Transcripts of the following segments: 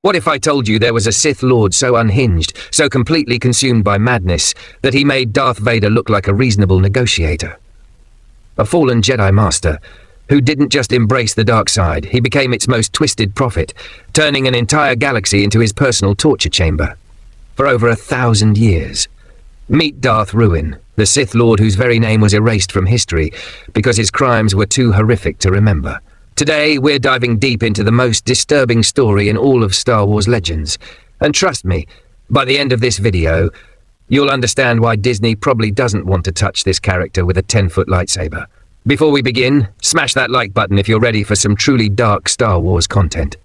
What if I told you there was a Sith Lord so unhinged, so completely consumed by madness, that he made Darth Vader look like a reasonable negotiator? A fallen Jedi Master, who didn't just embrace the dark side, he became its most twisted prophet, turning an entire galaxy into his personal torture chamber. For over 1,000 years. Meet Darth Ruin, the Sith Lord whose very name was erased from history because his crimes were too horrific to remember. Today, we're diving deep into the most disturbing story in all of Star Wars legends. And trust me, by the end of this video, you'll understand why Disney probably doesn't want to touch this character with a 10-foot lightsaber. Before we begin, smash that like button if you're ready for some truly dark Star Wars content.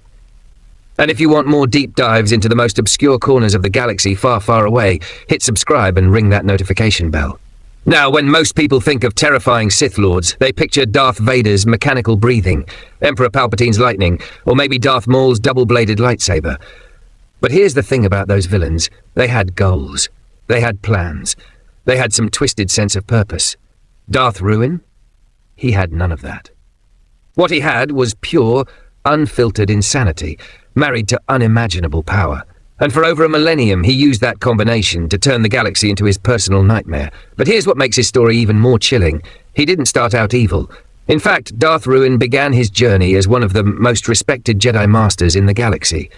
And if you want more deep dives into the most obscure corners of the galaxy far, far away, hit subscribe and ring that notification bell. Now, when most people think of terrifying Sith Lords, they picture Darth Vader's mechanical breathing, Emperor Palpatine's lightning, or maybe Darth Maul's double-bladed lightsaber. But here's the thing about those villains. They had goals. They had plans. They had some twisted sense of purpose. Darth Ruin? He had none of that. What he had was pure, unfiltered insanity, married to unimaginable power. And for over a millennium, he used that combination to turn the galaxy into his personal nightmare. But here's what makes his story even more chilling. He didn't start out evil. In fact, Darth Ruin began his journey as one of the most respected Jedi Masters in the galaxy.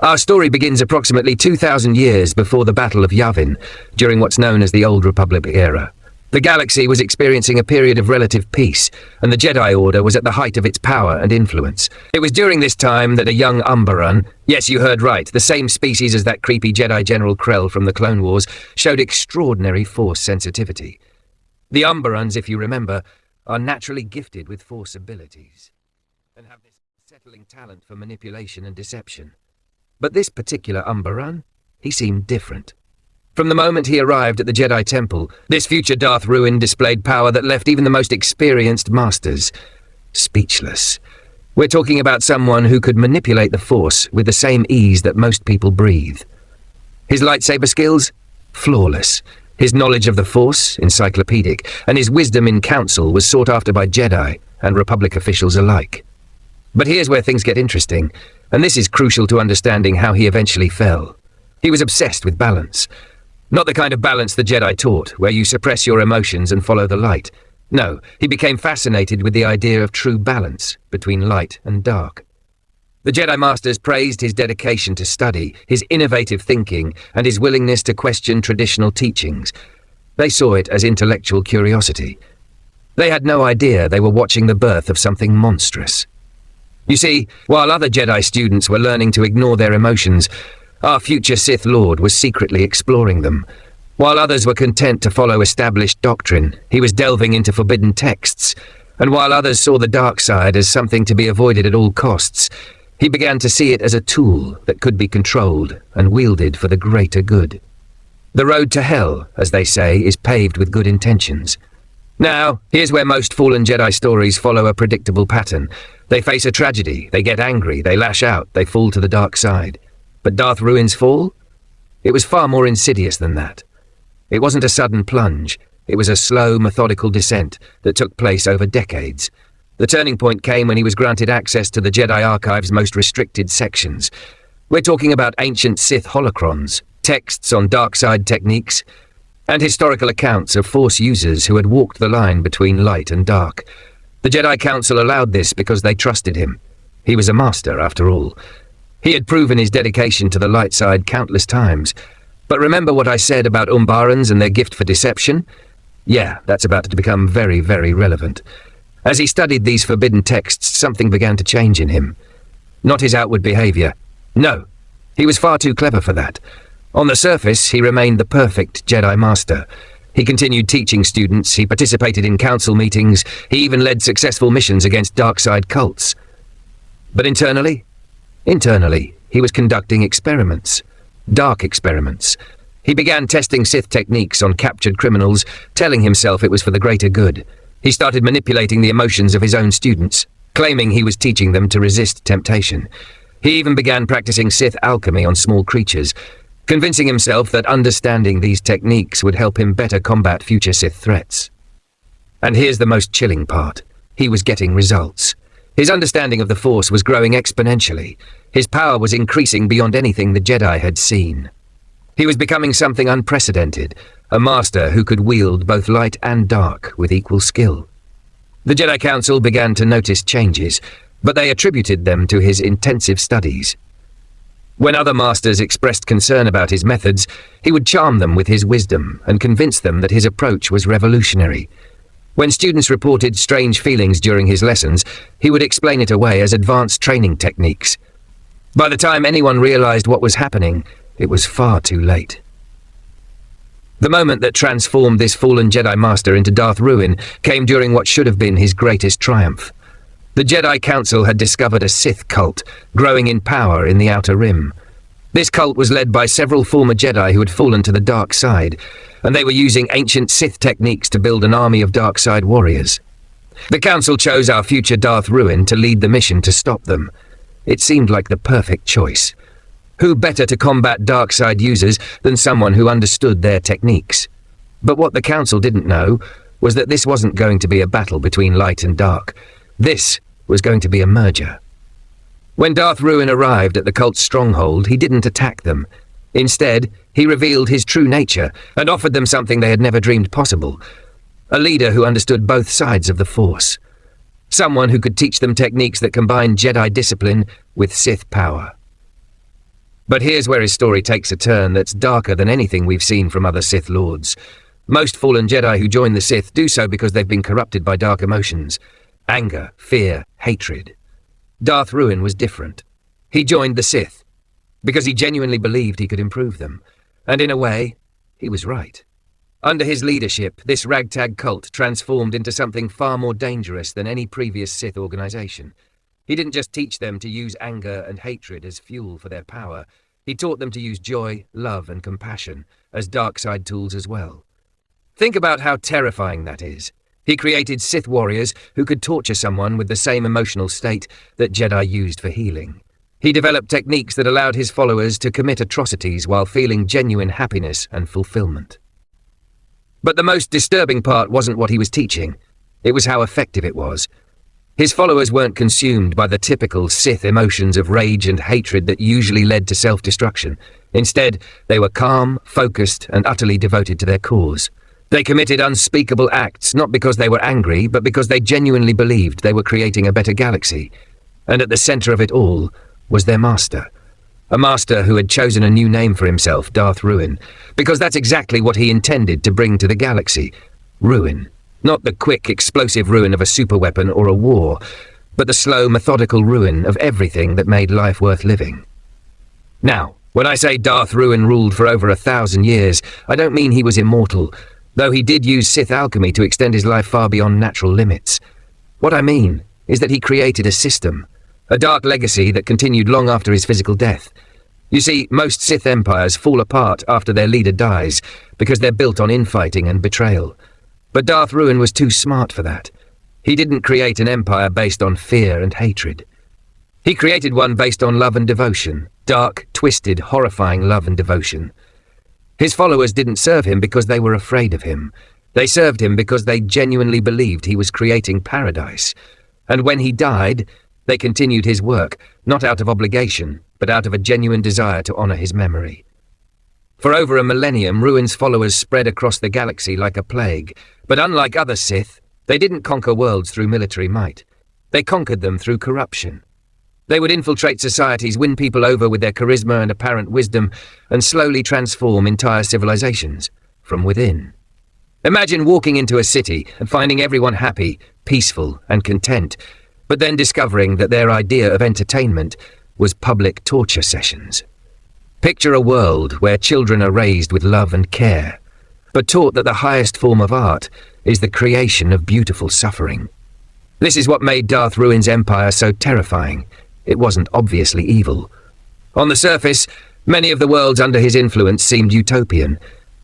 Our story begins approximately 2,000 years before the Battle of Yavin, during what's known as the Old Republic era. The galaxy was experiencing a period of relative peace, and the Jedi Order was at the height of its power and influence. It was during this time that a young Umbaran, yes, you heard right, the same species as that creepy Jedi General Krell from the Clone Wars, showed extraordinary Force sensitivity. The Umbarans, if you remember, are naturally gifted with Force abilities, and have this settling talent for manipulation and deception. But this particular Umbaran, he seemed different. From the moment he arrived at the Jedi Temple, this future Darth Ruin displayed power that left even the most experienced masters speechless. We're talking about someone who could manipulate the Force with the same ease that most people breathe. His lightsaber skills? Flawless. His knowledge of the Force? Encyclopedic. And his wisdom in council was sought after by Jedi and Republic officials alike. But here's where things get interesting, and this is crucial to understanding how he eventually fell. He was obsessed with balance. Not the kind of balance the Jedi taught, where you suppress your emotions and follow the light. No, he became fascinated with the idea of true balance between light and dark. The Jedi Masters praised his dedication to study, his innovative thinking, and his willingness to question traditional teachings. They saw it as intellectual curiosity. They had no idea they were watching the birth of something monstrous. You see, while other Jedi students were learning to ignore their emotions, our future Sith Lord was secretly exploring them. While others were content to follow established doctrine, he was delving into forbidden texts. And while others saw the dark side as something to be avoided at all costs, he began to see it as a tool that could be controlled and wielded for the greater good. The road to hell, as they say, is paved with good intentions. Now, here's where most fallen Jedi stories follow a predictable pattern. They face a tragedy, they get angry, they lash out, they fall to the dark side. But Darth Ruin's fall? It was far more insidious than that. It wasn't a sudden plunge. It was a slow, methodical descent that took place over decades. The turning point came when he was granted access to the Jedi Archive's most restricted sections. We're talking about ancient Sith holocrons, texts on dark side techniques, and historical accounts of Force users who had walked the line between light and dark. The Jedi Council allowed this because they trusted him. He was a master, after all. He had proven his dedication to the light side countless times. But remember what I said about Umbarans and their gift for deception? Yeah, that's about to become very, very relevant. As he studied these forbidden texts, something began to change in him. Not his outward behavior. No, he was far too clever for that. On the surface, he remained the perfect Jedi Master. He continued teaching students, he participated in council meetings, he even led successful missions against dark side cults. But internally, he was conducting experiments. Dark experiments. He began testing Sith techniques on captured criminals, telling himself it was for the greater good. He started manipulating the emotions of his own students, claiming he was teaching them to resist temptation. He even began practicing Sith alchemy on small creatures, convincing himself that understanding these techniques would help him better combat future Sith threats. And here's the most chilling part. He was getting results. His understanding of the Force was growing exponentially. His power was increasing beyond anything the Jedi had seen. He was becoming something unprecedented, a master who could wield both light and dark with equal skill. The Jedi Council began to notice changes, but they attributed them to his intensive studies. When other masters expressed concern about his methods, he would charm them with his wisdom and convince them that his approach was revolutionary. When students reported strange feelings during his lessons, he would explain it away as advanced training techniques. By the time anyone realized what was happening, it was far too late. The moment that transformed this fallen Jedi Master into Darth Ruin came during what should have been his greatest triumph. The Jedi Council had discovered a Sith cult, growing in power in the Outer Rim. This cult was led by several former Jedi who had fallen to the dark side, and they were using ancient Sith techniques to build an army of dark side warriors. The Council chose our future Darth Ruin to lead the mission to stop them. It seemed like the perfect choice. Who better to combat dark side users than someone who understood their techniques? But what the Council didn't know was that this wasn't going to be a battle between light and dark. This was going to be a merger. When Darth Ruin arrived at the cult's stronghold, he didn't attack them. Instead, he revealed his true nature and offered them something they had never dreamed possible. A leader who understood both sides of the Force. Someone who could teach them techniques that combined Jedi discipline with Sith power. But here's where his story takes a turn that's darker than anything we've seen from other Sith Lords. Most fallen Jedi who join the Sith do so because they've been corrupted by dark emotions. Anger, fear, hatred. Darth Ruin was different. He joined the Sith because he genuinely believed he could improve them. And in a way, he was right. Under his leadership, this ragtag cult transformed into something far more dangerous than any previous Sith organization. He didn't just teach them to use anger and hatred as fuel for their power. He taught them to use joy, love, and compassion as dark side tools as well. Think about how terrifying that is. He created Sith warriors who could torture someone with the same emotional state that Jedi used for healing. He developed techniques that allowed his followers to commit atrocities while feeling genuine happiness and fulfillment. But the most disturbing part wasn't what he was teaching. It was how effective it was. His followers weren't consumed by the typical Sith emotions of rage and hatred that usually led to self-destruction. Instead, they were calm, focused, and utterly devoted to their cause. They committed unspeakable acts not because they were angry, but because they genuinely believed they were creating a better galaxy. And at the center of it all was their master. A master who had chosen a new name for himself, Darth Ruin, because that's exactly what he intended to bring to the galaxy. Ruin. Not the quick, explosive ruin of a superweapon or a war, but the slow, methodical ruin of everything that made life worth living. Now, when I say Darth Ruin ruled for over 1,000 years, I don't mean he was immortal, though he did use Sith alchemy to extend his life far beyond natural limits. What I mean is that he created a system, a dark legacy that continued long after his physical death. You see, most Sith empires fall apart after their leader dies because they're built on infighting and betrayal. But Darth Ruin was too smart for that. He didn't create an empire based on fear and hatred. He created one based on love and devotion, dark, twisted, horrifying love and devotion. His followers didn't serve him because they were afraid of him. They served him because they genuinely believed he was creating paradise. And when he died, they continued his work, not out of obligation, but out of a genuine desire to honor his memory. For over a millennium, Ruin's followers spread across the galaxy like a plague, but unlike other Sith, they didn't conquer worlds through military might. They conquered them through corruption. They would infiltrate societies, win people over with their charisma and apparent wisdom, and slowly transform entire civilizations from within. Imagine walking into a city and finding everyone happy, peaceful, and content, but then discovering that their idea of entertainment was public torture sessions. Picture a world where children are raised with love and care, but taught that the highest form of art is the creation of beautiful suffering. This is what made Darth Ruin's empire so terrifying. It wasn't obviously evil. On the surface, many of the worlds under his influence seemed utopian.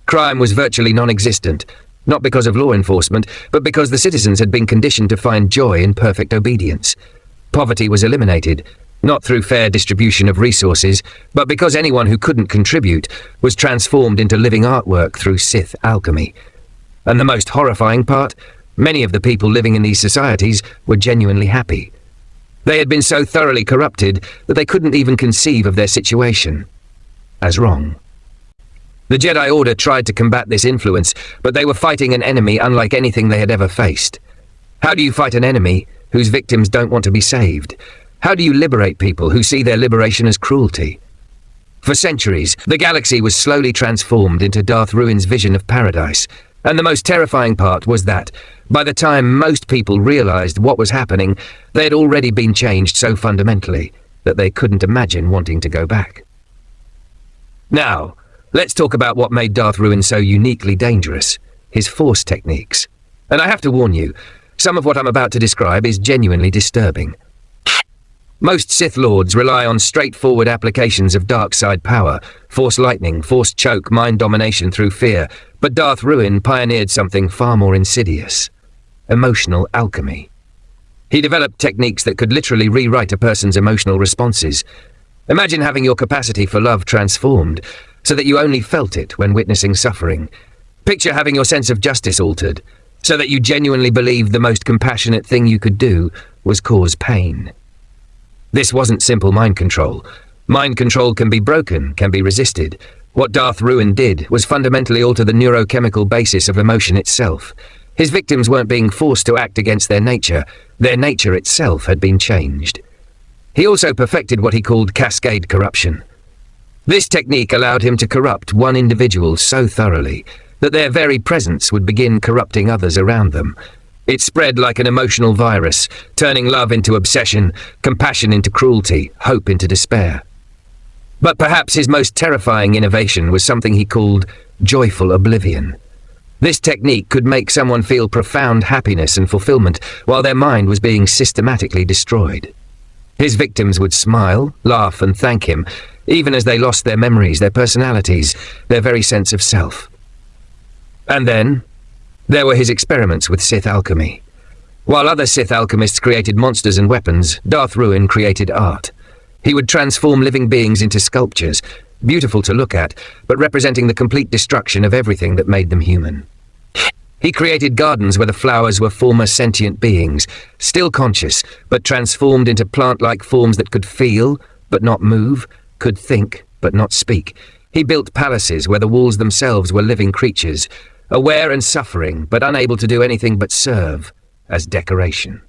Crime was virtually non-existent, not because of law enforcement, but because the citizens had been conditioned to find joy in perfect obedience. Poverty was eliminated, not through fair distribution of resources, but because anyone who couldn't contribute was transformed into living artwork through Sith alchemy. And the most horrifying part, many of the people living in these societies were genuinely happy. They had been so thoroughly corrupted that they couldn't even conceive of their situation as wrong. The Jedi Order tried to combat this influence, but they were fighting an enemy unlike anything they had ever faced. How do you fight an enemy whose victims don't want to be saved? How do you liberate people who see their liberation as cruelty? For centuries, the galaxy was slowly transformed into Darth Ruin's vision of paradise, and the most terrifying part was that, by the time most people realized what was happening, they had already been changed so fundamentally that they couldn't imagine wanting to go back. Now, let's talk about what made Darth Ruin so uniquely dangerous, his Force techniques. And I have to warn you, some of what I'm about to describe is genuinely disturbing. Most Sith Lords rely on straightforward applications of dark side power, Force lightning, Force choke, mind domination through fear, but Darth Ruin pioneered something far more insidious: emotional alchemy. He developed techniques that could literally rewrite a person's emotional responses. Imagine having your capacity for love transformed, so that you only felt it when witnessing suffering. Picture having your sense of justice altered, so that you genuinely believed the most compassionate thing you could do was cause pain. This wasn't simple mind control. Mind control can be broken, can be resisted. What Darth Ruin did was fundamentally alter the neurochemical basis of emotion itself. His victims weren't being forced to act against their nature itself had been changed. He also perfected what he called cascade corruption. This technique allowed him to corrupt one individual so thoroughly that their very presence would begin corrupting others around them. It spread like an emotional virus, turning love into obsession, compassion into cruelty, hope into despair. But perhaps his most terrifying innovation was something he called joyful oblivion. This technique could make someone feel profound happiness and fulfillment while their mind was being systematically destroyed. His victims would smile, laugh, and thank him, even as they lost their memories, their personalities, their very sense of self. And then there were his experiments with Sith alchemy. While other Sith alchemists created monsters and weapons, Darth Ruin created art. He would transform living beings into sculptures, beautiful to look at, but representing the complete destruction of everything that made them human. He created gardens where the flowers were former sentient beings, still conscious, but transformed into plant-like forms that could feel, but not move, could think, but not speak. He built palaces where the walls themselves were living creatures, aware and suffering, but unable to do anything but serve as decoration.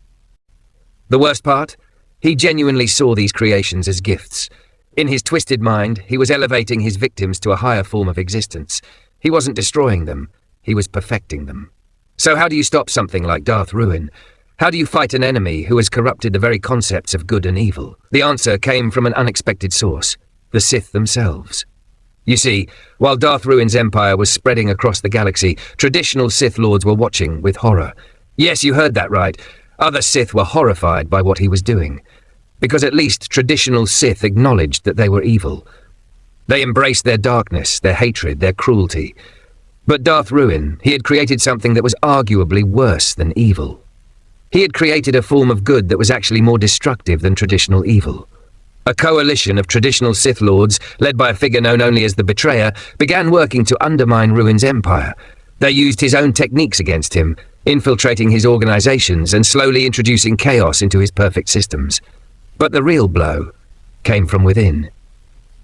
The worst part? He genuinely saw these creations as gifts. In his twisted mind, he was elevating his victims to a higher form of existence. He wasn't destroying them, he was perfecting them. So how do you stop something like Darth Ruin? How do you fight an enemy who has corrupted the very concepts of good and evil? The answer came from an unexpected source: the Sith themselves. You see, while Darth Ruin's empire was spreading across the galaxy, traditional Sith Lords were watching with horror. Yes, you heard that right. Other Sith were horrified by what he was doing. Because at least traditional Sith acknowledged that they were evil. They embraced their darkness, their hatred, their cruelty. But Darth Ruin, he had created something that was arguably worse than evil. He had created a form of good that was actually more destructive than traditional evil. A coalition of traditional Sith Lords, led by a figure known only as the Betrayer, began working to undermine Ruin's empire. They used his own techniques against him, infiltrating his organizations and slowly introducing chaos into his perfect systems. But the real blow came from within.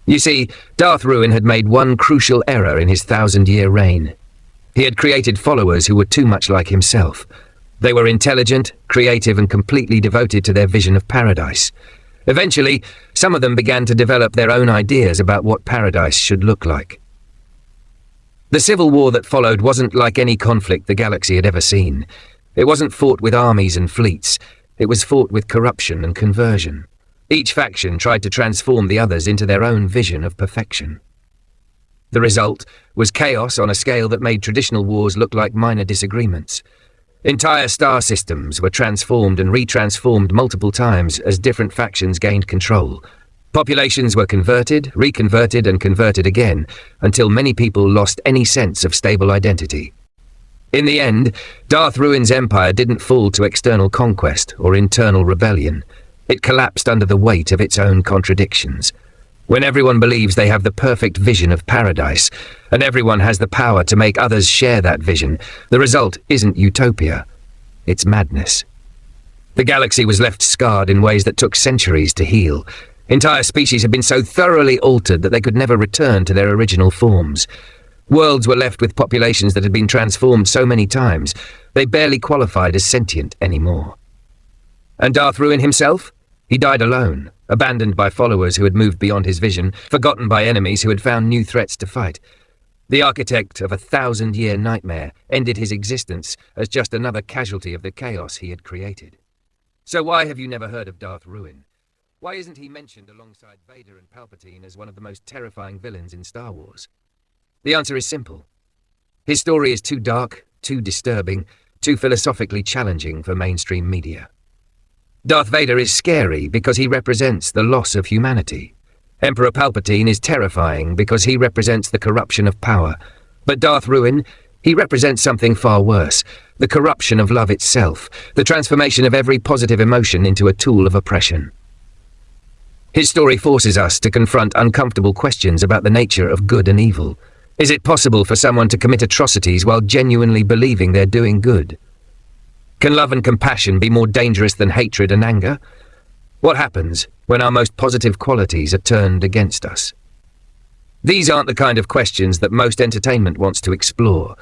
You see, Darth Ruin had made one crucial error in his 1,000-year reign. He had created followers who were too much like himself. They were intelligent, creative, and completely devoted to their vision of paradise. Eventually, some of them began to develop their own ideas about what paradise should look like. The civil war that followed wasn't like any conflict the galaxy had ever seen. It wasn't fought with armies and fleets. It was fought with corruption and conversion. Each faction tried to transform the others into their own vision of perfection. The result was chaos on a scale that made traditional wars look like minor disagreements. Entire star systems were transformed and retransformed multiple times as different factions gained control. Populations were converted, reconverted, and converted again, until many people lost any sense of stable identity. In the end, Darth Ruin's empire didn't fall to external conquest or internal rebellion. It collapsed under the weight of its own contradictions. When everyone believes they have the perfect vision of paradise, and everyone has the power to make others share that vision, the result isn't utopia, it's madness. The galaxy was left scarred in ways that took centuries to heal. Entire species had been so thoroughly altered that they could never return to their original forms. Worlds were left with populations that had been transformed so many times, they barely qualified as sentient anymore. And Darth Ruin himself? He died alone, abandoned by followers who had moved beyond his vision, forgotten by enemies who had found new threats to fight. The architect of a 1,000-year nightmare ended his existence as just another casualty of the chaos he had created. So why have you never heard of Darth Ruin? Why isn't he mentioned alongside Vader and Palpatine as one of the most terrifying villains in Star Wars? The answer is simple. His story is too dark, too disturbing, too philosophically challenging for mainstream media. Darth Vader is scary because he represents the loss of humanity. Emperor Palpatine is terrifying because he represents the corruption of power. But Darth Ruin, he represents something far worse, the corruption of love itself, the transformation of every positive emotion into a tool of oppression. His story forces us to confront uncomfortable questions about the nature of good and evil. Is it possible for someone to commit atrocities while genuinely believing they're doing good? Can love and compassion be more dangerous than hatred and anger? What happens when our most positive qualities are turned against us? These aren't the kind of questions that most entertainment wants to explore.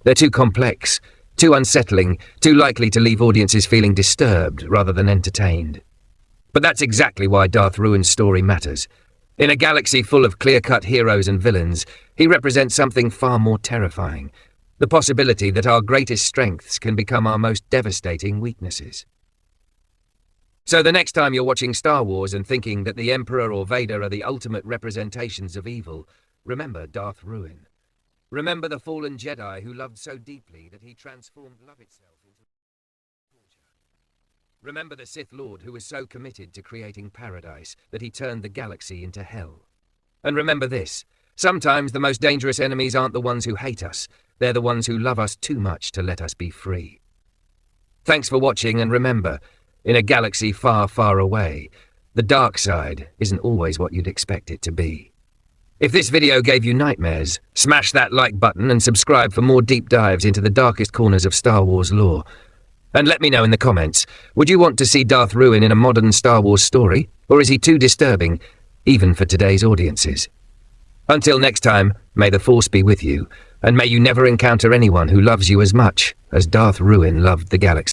They're too complex, too unsettling, too likely to leave audiences feeling disturbed rather than entertained. But that's exactly why Darth Ruin's story matters. In a galaxy full of clear-cut heroes and villains, he represents something far more terrifying, the possibility that our greatest strengths can become our most devastating weaknesses. So the next time you're watching Star Wars and thinking that the Emperor or Vader are the ultimate representations of evil, remember Darth Ruin. Remember the fallen Jedi who loved so deeply that he transformed love itself into torture. Remember the Sith Lord who was so committed to creating paradise that he turned the galaxy into hell. And remember this, sometimes the most dangerous enemies aren't the ones who hate us, they're the ones who love us too much to let us be free. Thanks for watching, and remember, in a galaxy far, far away, the dark side isn't always what you'd expect it to be. If this video gave you nightmares, smash that like button and subscribe for more deep dives into the darkest corners of Star Wars lore. And let me know in the comments, would you want to see Darth Ruin in a modern Star Wars story, or is he too disturbing, even for today's audiences? Until next time, may the Force be with you, and may you never encounter anyone who loves you as much as Darth Ruin loved the galaxy.